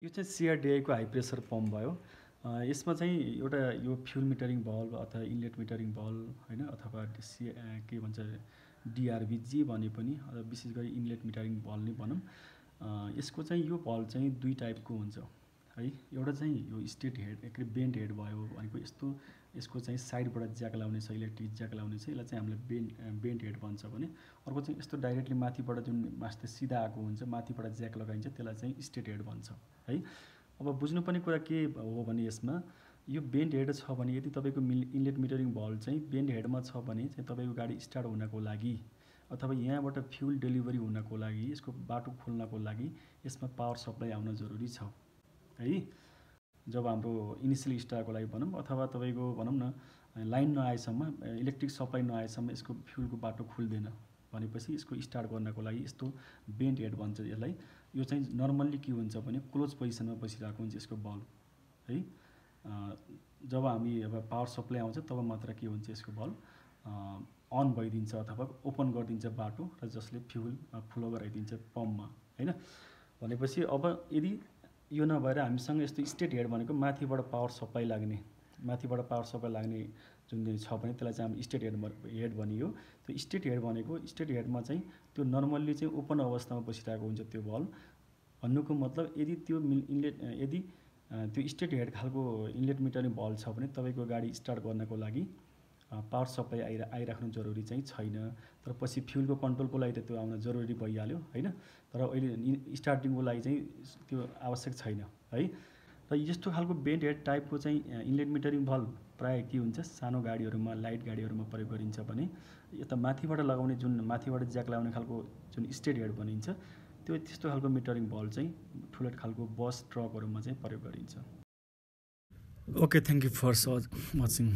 यो चाहिँ CRDI को हाई प्रेसर पम्प भयो। यसमा चाहिँ एउटा यो फ्युल मिटरिङ भल्भ अथवा इनलेट मिटरिङ भल्भ हैन अथवा के भन्छ DRV जे भने पनि विशेष गरी इनलेट मिटरिङ भल्भ नै भनौँ। यसको चाहिँ यो भल्भ चाहिँ दुई टाइपको हुन्छ है। एउटा चाहिँ यो स्ट्रेट हेड एक बेन्ड हेड भयो भनेको यस्तो यसको चाहिँ साइडबाट ज्याक लाउने छ, इलेक्ट्रिक ज्याक लाउने छ, यसलाई चाहिँ हामीले बेन्ड हेड भन्छ भने अर्को चाहिँ यस्तो डाइरेक्टली माथिबाट जुन मास्ते सिधा आएको हुन्छ माथिबाट ज्याक लगाइन्छ त्यसलाई चाहिँ स्ट्रेट हेड भन्छ है। अब बुझ्नुपर्ने कुरा के हो भने यसमा यो बेन्ड हेड छ भने यदि तपाईँको इनलेट मिटरिङ भल्भ चाहिँ बेन्ड हेडमा छ भने चाहिँ तपाईँको गाडी स्टार्ट हुनको लागि अथवा यहाँबाट फ्युल डेलिभरी हुनको लागि यसको बाटो खोल्नको लागि यसमा पावर सप्लाई आउन जरुरी छ है। जब हाम्रो इनिसियल स्टार्टको लागि भनौँ अथवा तपाईँको भनौँ न लाइन नआएसम्म इलेक्ट्रिक सप्लाई नआएसम्म यसको फ्युलको बाटो खुल्दैन भनेपछि यसको स्टार्ट गर्नको लागि यस्तो बेन्ड हेड भन्छ यसलाई। यो चाहिँ नर्मल्ली के हुन्छ भने क्लोज पोजिसनमा बसिरहेको हुन्छ यसको बल्ब है। जब हामी अब पावर सप्लाई आउँछ तब मात्र के हुन्छ यसको बल्ब अन भइदिन्छ अथवा ओपन गरिदिन्छ बाटो र जसले फ्युल फ्लो गराइदिन्छ पम्पमा हैन। भनेपछि अब यदि यो नभएर हामीसँग यस्तो स्ट्रेट हेड भनेको माथिबाट पावर सप्लाई लाग्ने जुन छ भने त्यसलाई चाहिँ हामी स्ट्रेट हेड भनियो। त्यो स्ट्रेट हेड भनेको स्ट्रेट हेडमा चाहिँ त्यो नर्मल्ली चाहिँ ओपन अवस्थामा बसिरहेको हुन्छ त्यो बल्ब। भन्नुको मतलब यदि त्यो यदि त्यो स्ट्रेट हेड खालको इनलेट मिटरिङ भल्भ छ भने तपाईँको गाडी स्टार्ट गर्नको लागि पावर सप्लाई आइराख्नु जरुरी चाहिँ छैन। तर पछि फ्युलको कन्ट्रोलको लागि त त्यो आउन जरुरी भइहाल्यो हैन। तर अहिले स्टार्टिङको लागि चाहिँ त्यो आवश्यक छैन है। र यस्तो खालको बेन्ड हेड टाइपको चाहिँ इनलेट मिटरिङ भल्भ प्रायः के हुन्छ सानो गाडीहरूमा लाइट गाडीहरूमा प्रयोग गरिन्छ भने यता माथिबाट लगाउने जुन माथिबाट ज्याक लगाउने खालको जुन स्ट्रेट हेड भनिन्छ त्यो त्यस्तो खालको मिटरिङ भल्भ चाहिँ ठुलो खालको बस ट्रकहरूमा चाहिँ प्रयोग गरिन्छ। Okay, thank you for watching.